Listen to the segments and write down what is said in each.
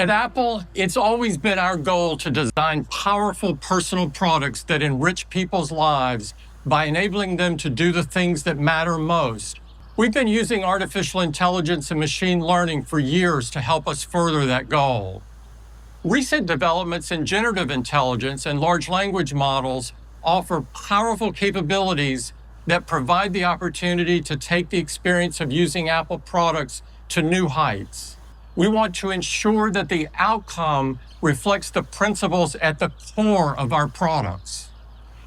At Apple, it's always been our goal to design powerful personal products that enrich people's lives by enabling them to do the things that matter most. We've been using artificial intelligence and machine learning for years to help us further that goal. Recent developments in generative intelligence and large language models offer powerful capabilities that provide the opportunity to take the experience of using Apple products to new heights. We want to ensure that the outcome reflects the principles at the core of our products.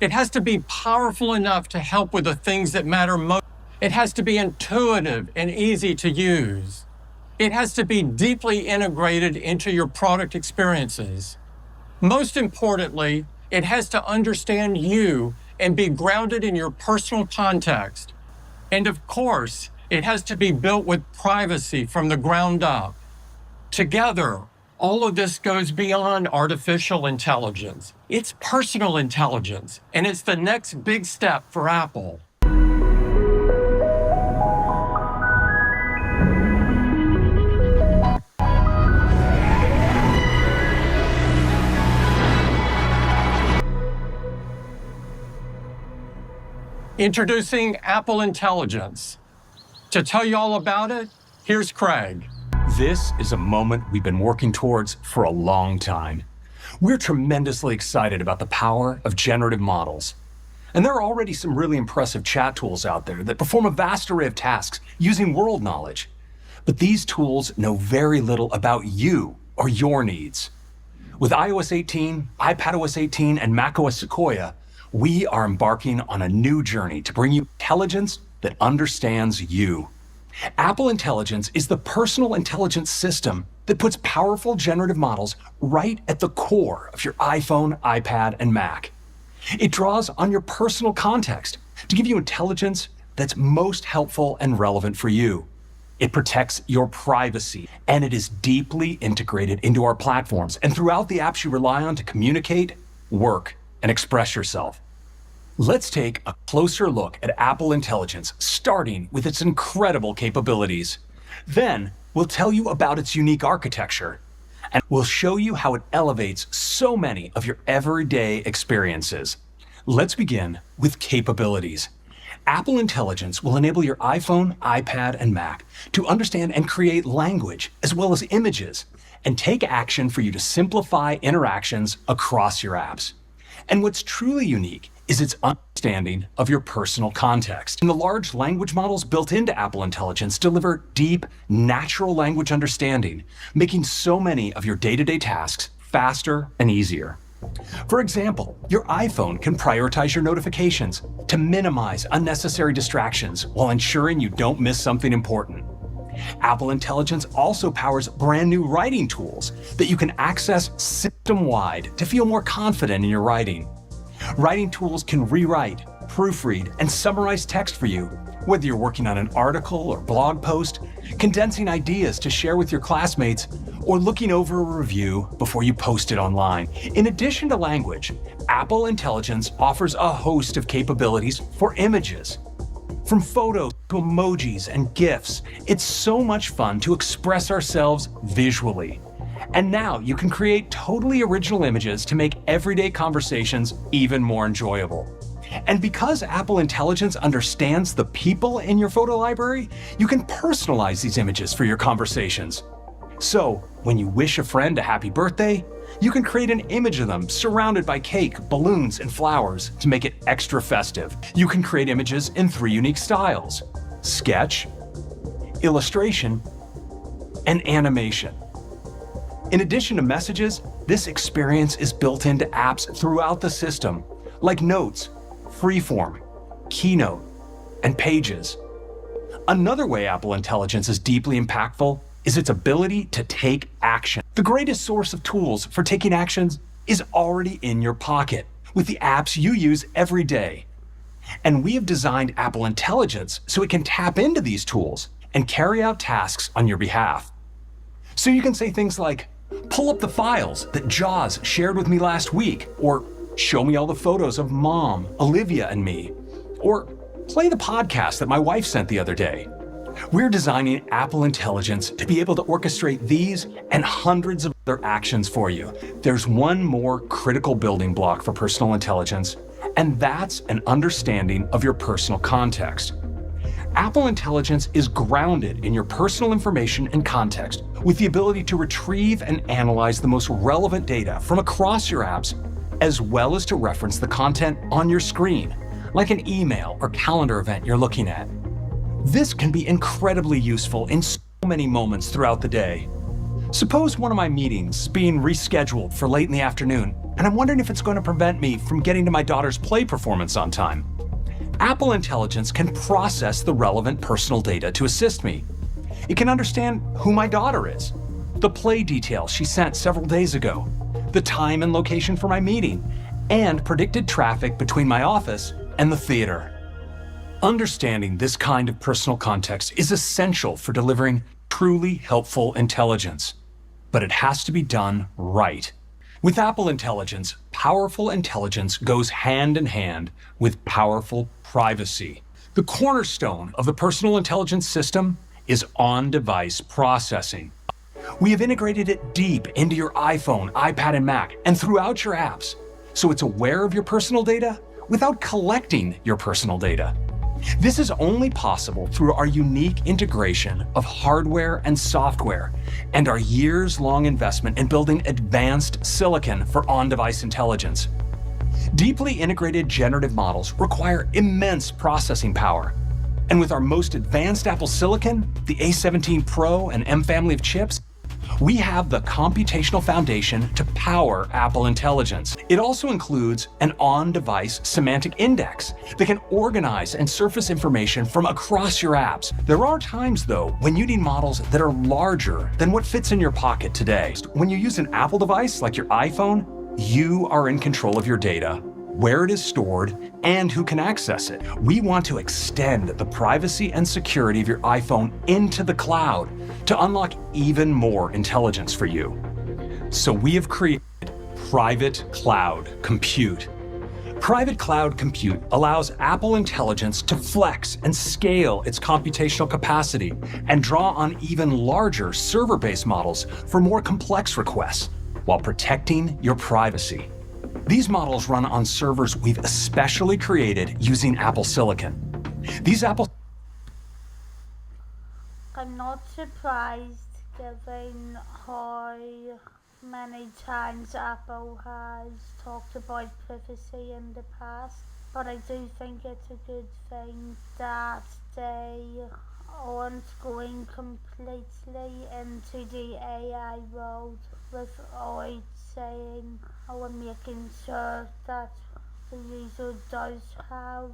It has to be powerful enough to help with the things that matter most. It has to be intuitive and easy to use. It has to be deeply integrated into your product experiences. Most importantly, it has to understand you and be grounded in your personal context. And of course, it has to be built with privacy from the ground up. Together, all of this goes beyond artificial intelligence. It's personal intelligence, and it's the next big step for Apple. Introducing Apple Intelligence. To tell you all about it, here's Craig. This is a moment we've been working towards for a long time. We're tremendously excited about the power of generative models. And there are already some really impressive chat tools out there that perform a vast array of tasks using world knowledge. But these tools know very little about you or your needs. With iOS 18, iPadOS 18, and macOS Sequoia, we are embarking on a new journey to bring you intelligence that understands you. Apple Intelligence is the personal intelligence system that puts powerful generative models right at the core of your iPhone, iPad, and Mac. It draws on your personal context to give you intelligence that's most helpful and relevant for you. It protects your privacy, and it is deeply integrated into our platforms and throughout the apps you rely on to communicate, work, and express yourself. Let's take a closer look at Apple Intelligence, starting with its incredible capabilities. Then, we'll tell you about its unique architecture, and we'll show you how it elevates so many of your everyday experiences. Let's begin with capabilities. Apple Intelligence will enable your iPhone, iPad, and Mac to understand and create language, as well as images, and take action for you to simplify interactions across your apps. And what's truly unique is its understanding of your personal context. And the large language models built into Apple Intelligence deliver deep, natural language understanding, making so many of your day-to-day tasks faster and easier. For example, your iPhone can prioritize your notifications to minimize unnecessary distractions while ensuring you don't miss something important. Apple Intelligence also powers brand new writing tools that you can access system-wide to feel more confident in your writing. Writing tools can rewrite, proofread, and summarize text for you, whether you're working on an article or blog post, condensing ideas to share with your classmates, or looking over a review before you post it online. In addition to language, Apple Intelligence offers a host of capabilities for images. From photos to emojis and GIFs, it's so much fun to express ourselves visually. And now you can create totally original images to make everyday conversations even more enjoyable. And because Apple Intelligence understands the people in your photo library, you can personalize these images for your conversations. So, when you wish a friend a happy birthday, you can create an image of them surrounded by cake, balloons, and flowers to make it extra festive. You can create images in 3 unique styles: sketch, illustration, and animation. In addition to messages, this experience is built into apps throughout the system, like Notes, Freeform, Keynote, and Pages. Another way Apple Intelligence is deeply impactful is its ability to take action. The greatest source of tools for taking actions is already in your pocket, with the apps you use every day. And we have designed Apple Intelligence so it can tap into these tools and carry out tasks on your behalf. So you can say things like, pull up the files that Jaws shared with me last week, or show me all the photos of Mom, Olivia, and me, or play the podcast that my wife sent the other day. We're designing Apple Intelligence to be able to orchestrate these and hundreds of other actions for you. There's one more critical building block for personal intelligence, and that's an understanding of your personal context. Apple Intelligence is grounded in your personal information and context, with the ability to retrieve and analyze the most relevant data from across your apps, as well as to reference the content on your screen, like an email or calendar event you're looking at. This can be incredibly useful in so many moments throughout the day. Suppose one of my meetings is being rescheduled for late in the afternoon, and I'm wondering if it's going to prevent me from getting to my daughter's play performance on time. Apple Intelligence can process the relevant personal data to assist me. It can understand who my daughter is, the play details she sent several days ago, the time and location for my meeting, and predicted traffic between my office and the theater. Understanding this kind of personal context is essential for delivering truly helpful intelligence, but it has to be done right. With Apple Intelligence, powerful intelligence goes hand in hand with powerful privacy. The cornerstone of the personal intelligence system is on-device processing. We have integrated it deep into your iPhone, iPad, and Mac, and throughout your apps, so it's aware of your personal data without collecting your personal data. This is only possible through our unique integration of hardware and software and our years-long investment in building advanced silicon for on-device intelligence. Deeply integrated generative models require immense processing power. And with our most advanced Apple silicon, the A17 Pro and M family of chips, we have the computational foundation to power Apple Intelligence. It also includes an on-device semantic index that can organize and surface information from across your apps. There are times, though, when you need models that are larger than what fits in your pocket today. When you use an Apple device like your iPhone, you are in control of your data, where it is stored, and who can access it. We want to extend the privacy and security of your iPhone into the cloud to unlock even more intelligence for you. So we have created Private Cloud Compute. Private Cloud Compute allows Apple Intelligence to flex and scale its computational capacity and draw on even larger server-based models for more complex requests while protecting your privacy. These models run on servers we've especially created using Apple Silicon. I'm not surprised given how many times Apple has talked about privacy in the past, but I do think it's a good thing that they aren't going completely into the AI world without saying or making sure that the user does have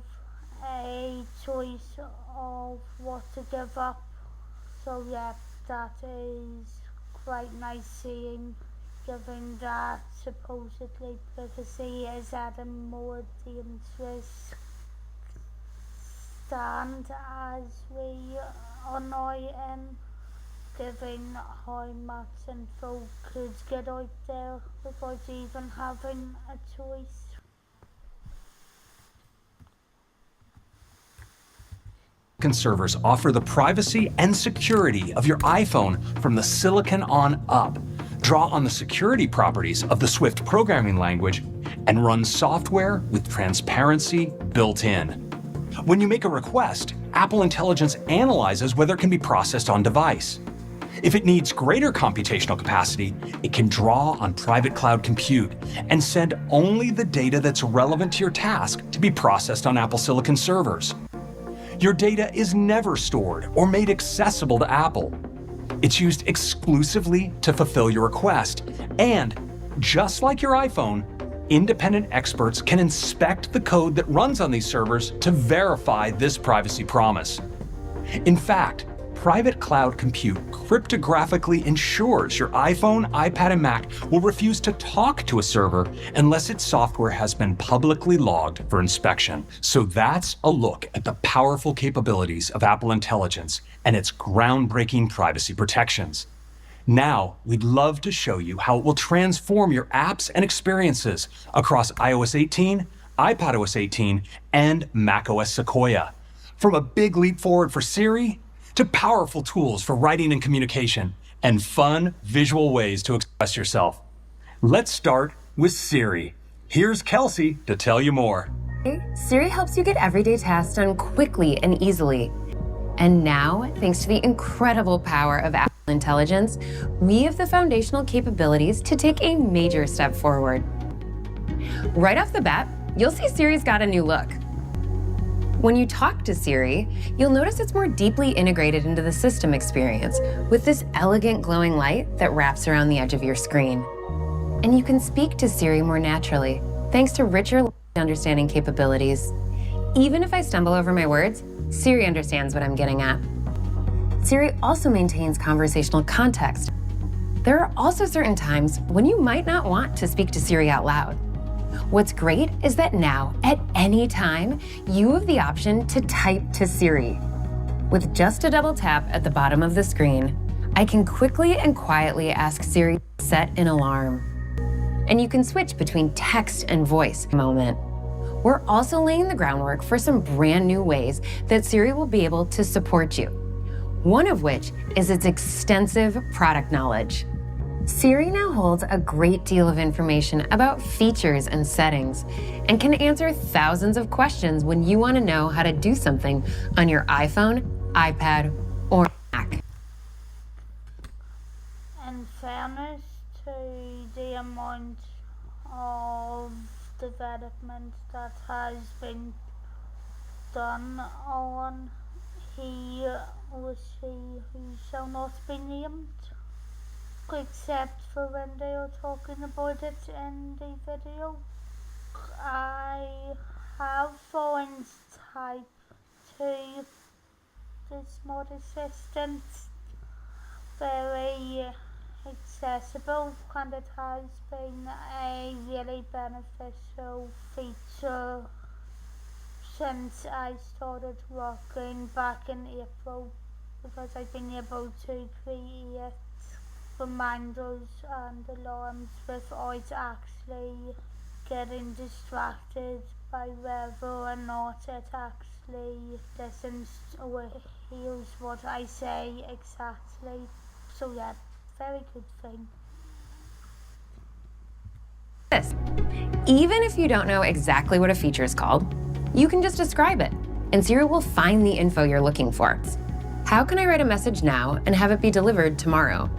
a choice of what to give up. So yeah, that is quite nice seeing, given that supposedly privacy is at a more dangerous stand as we are now in, given how much info could get out there without even having a choice. Servers offer the privacy and security of your iPhone from the silicon on up. Draw on the security properties of the Swift programming language and run software with transparency built in. When you make a request, Apple Intelligence analyzes whether it can be processed on device. If it needs greater computational capacity, it can draw on private cloud compute and send only the data that's relevant to your task to be processed on Apple Silicon servers. Your data is never stored or made accessible to Apple. It's used exclusively to fulfill your request. And just like your iPhone, independent experts can inspect the code that runs on these servers to verify this privacy promise. In fact, private cloud compute cryptographically ensures your iPhone, iPad, and Mac will refuse to talk to a server unless its software has been publicly logged for inspection. So that's a look at the powerful capabilities of Apple Intelligence and its groundbreaking privacy protections. Now, we'd love to show you how it will transform your apps and experiences across iOS 18, iPadOS 18, and macOS Sequoia. From a big leap forward for Siri to powerful tools for writing and communication, and fun, visual ways to express yourself. Let's start with Siri. Here's Kelsey to tell you more. Siri helps you get everyday tasks done quickly and easily. And now, thanks to the incredible power of Apple Intelligence, we have the foundational capabilities to take a major step forward. Right off the bat, you'll see Siri's got a new look. When you talk to Siri, you'll notice it's more deeply integrated into the system experience with this elegant glowing light that wraps around the edge of your screen. And you can speak to Siri more naturally, thanks to richer understanding capabilities. Even if I stumble over my words, Siri understands what I'm getting at. Siri also maintains conversational context. There are also certain times when you might not want to speak to Siri out loud. What's great is that now, at any time, you have the option to type to Siri. With just a double tap at the bottom of the screen, I can quickly and quietly ask Siri to set an alarm. And you can switch between text and voice in a moment. We're also laying the groundwork for some brand new ways that Siri will be able to support you. One of which is its extensive product knowledge. Siri now holds a great deal of information about features and settings and can answer thousands of questions when you want to know how to do something on your iPhone, iPad, or Mac. In fairness to the amount of development that has been done on he or she who shall not be named, except for when they are talking about it in the video, I have found type to the smart assistant very accessible, and it has been a really beneficial feature since I started working back in April, because I've been able to create reminders and alarms without actually getting distracted by whether or not it actually listens or hears what I say exactly. So yeah, very good thing. Even if you don't know exactly what a feature is called, you can just describe it, and Siri will find the info you're looking for. How can I write a message now and have it be delivered tomorrow?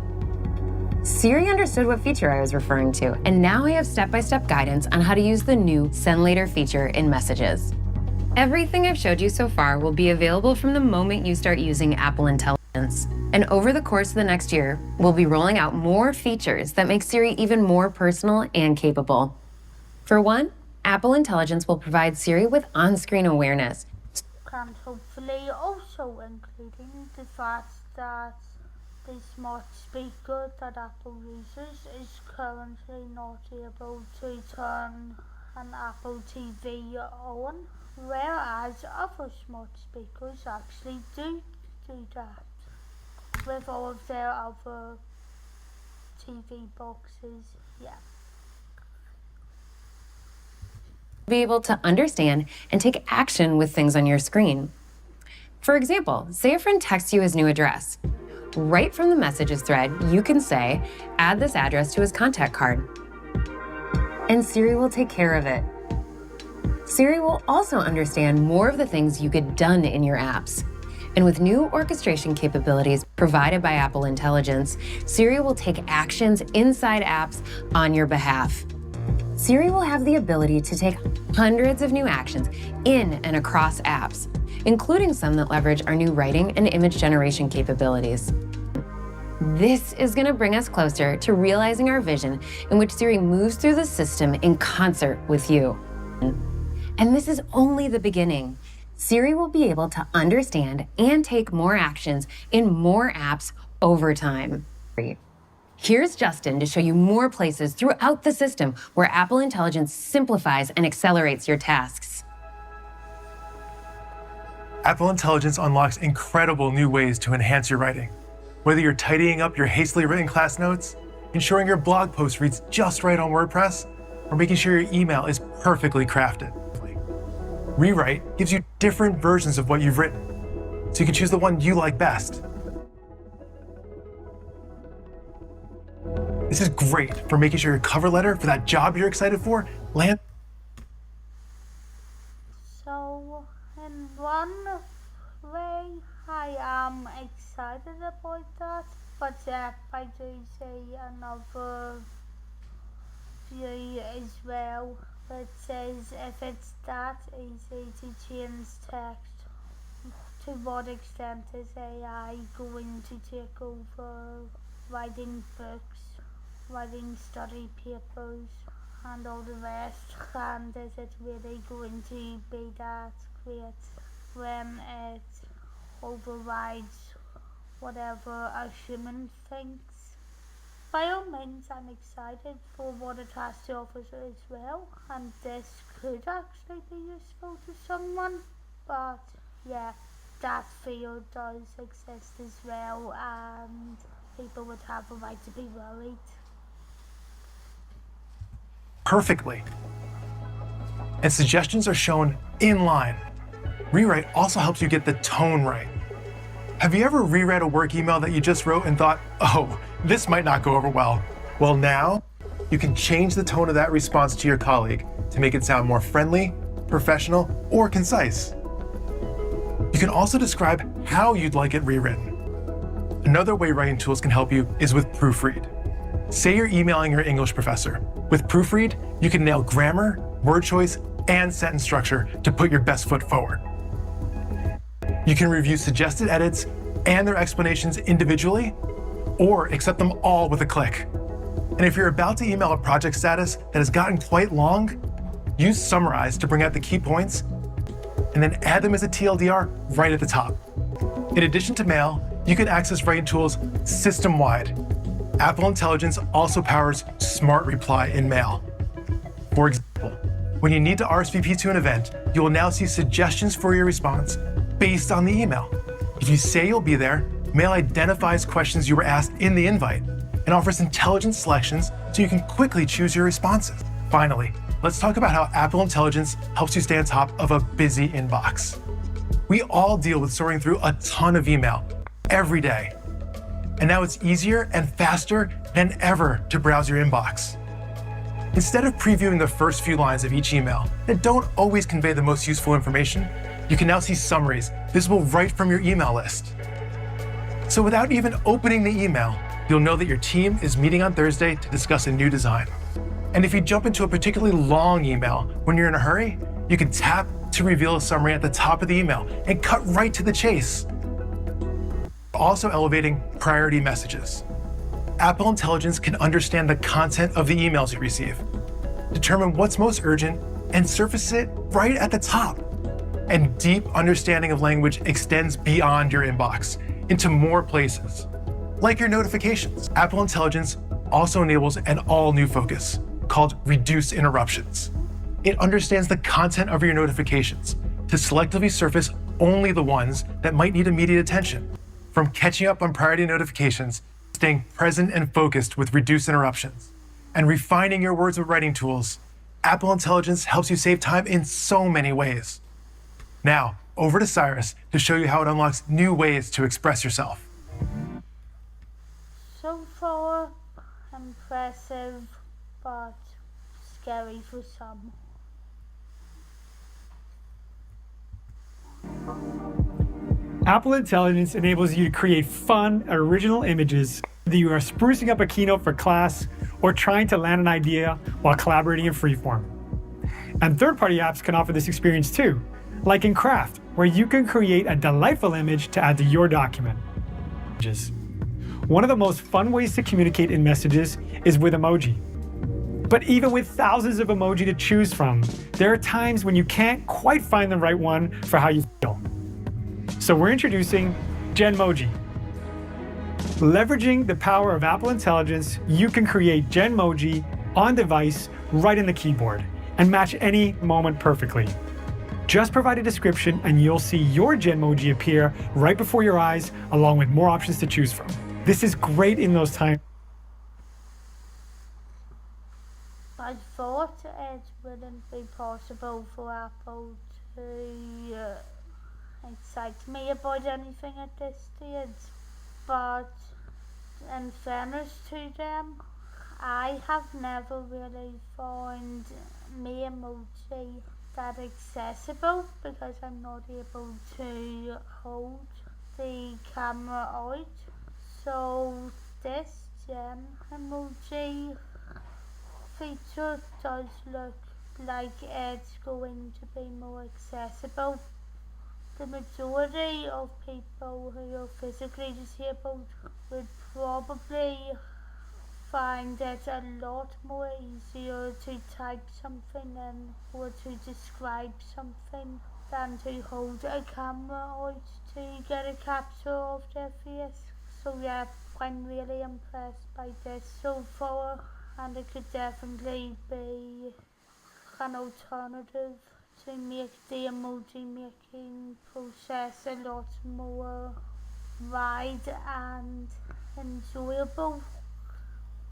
Siri understood what feature I was referring to, and now I have step-by-step guidance on how to use the new Send Later feature in Messages. Everything I've showed you so far will be available from the moment you start using Apple Intelligence. And over the course of the next year, we'll be rolling out more features that make Siri even more personal and capable. For one, Apple Intelligence will provide Siri with on-screen awareness. And hopefully also including the fact that the smart speaker that Apple uses is currently not able to turn an Apple TV on, whereas other smart speakers actually do that with all of their other TV boxes. Yeah. Be able to understand and take action with things on your screen. For example, say a friend texts you his new address. Right from the messages thread, you can say, add this address to his contact card. And Siri will take care of it. Siri will also understand more of the things you get done in your apps. And with new orchestration capabilities provided by Apple Intelligence, Siri will take actions inside apps on your behalf. Siri will have the ability to take hundreds of new actions in and across apps, including some that leverage our new writing and image generation capabilities. This is going to bring us closer to realizing our vision in which Siri moves through the system in concert with you. And this is only the beginning. Siri will be able to understand and take more actions in more apps over time. Here's Justin to show you more places throughout the system where Apple Intelligence simplifies and accelerates your tasks. Apple Intelligence unlocks incredible new ways to enhance your writing. Whether you're tidying up your hastily written class notes, ensuring your blog post reads just right on WordPress, or making sure your email is perfectly crafted. Rewrite gives you different versions of what you've written. so you can choose the one you like best. This is great for making sure your cover letter for that job you're excited for lands. So, in one way, I am excited about that, but I do see another view as well that says if it's that easy to change text, to what extent is AI going to take over writing books, writing study papers, and all the rest, and is it really going to be that great when it overrides whatever a human thinks? By all means, I'm excited for what it has to offer as well, and this could actually be useful to someone, but yeah, that fear does exist as well, and people would have a right to be worried. Perfectly. And suggestions are shown in line. Rewrite also helps you get the tone right. Have you ever reread a work email that you just wrote and thought, oh, this might not go over well? Well, now you can change the tone of that response to your colleague to make it sound more friendly, professional, or concise. You can also describe how you'd like it rewritten. Another way writing tools can help you is with proofread. Say you're emailing your English professor. With proofread, you can nail grammar, word choice, and sentence structure to put your best foot forward. You can review suggested edits and their explanations individually, or accept them all with a click. And if you're about to email a project status that has gotten quite long, use Summarize to bring out the key points, and then add them as a TLDR right at the top. In addition to Mail, you can access writing tools system-wide. Apple Intelligence also powers Smart Reply in Mail. For example, when you need to RSVP to an event, you will now see suggestions for your response based on the email. If you say you'll be there, Mail identifies questions you were asked in the invite and offers intelligent selections so you can quickly choose your responses. Finally, let's talk about how Apple Intelligence helps you stay on top of a busy inbox. We all deal with sorting through a ton of email every day. And now it's easier and faster than ever to browse your inbox. Instead of previewing the first few lines of each email that don't always convey the most useful information, you can now see summaries visible right from your email list. So without even opening the email, you'll know that your team is meeting on Thursday to discuss a new design. And if you jump into a particularly long email when you're in a hurry, you can tap to reveal a summary at the top of the email and cut right to the chase. Also elevating priority messages. Apple Intelligence can understand the content of the emails you receive, determine what's most urgent, and surface it right at the top. And deep understanding of language extends beyond your inbox into more places, like your notifications. Apple Intelligence also enables an all-new focus called Reduce Interruptions. It understands the content of your notifications to selectively surface only the ones that might need immediate attention. From catching up on priority notifications, staying present and focused with Reduce Interruptions, and refining your words with writing tools, Apple Intelligence helps you save time in so many ways. Now, over to Cyrus to show you how it unlocks new ways to express yourself. So far, impressive, but scary for some. Apple Intelligence enables you to create fun, original images, whether you are sprucing up a keynote for class or trying to land an idea while collaborating in freeform. And third-party apps can offer this experience too, like in Craft, where you can create a delightful image to add to your document. One of the most fun ways to communicate in messages is with emoji. But even with thousands of emoji to choose from, there are times when you can't quite find the right one for how you feel. So we're introducing Genmoji. Leveraging the power of Apple Intelligence, you can create Genmoji on device right in the keyboard and match any moment perfectly. Just provide a description and you'll see your Genmoji appear right before your eyes, along with more options to choose from. This is great in those times. I thought it wouldn't be possible for Apple to excite me about anything at this stage. But in fairness to them, I have never really found my emoji that accessible because I'm not able to hold the camera out. So this gem emoji feature does look like it's going to be more accessible. The majority of people who are physically disabled would probably find it a lot more easier to type something in or to describe something than to hold a camera out to get a capture of their face. So yeah, I'm really impressed by this so far, and it could definitely be an alternative to make the emoji making process a lot more wide and enjoyable.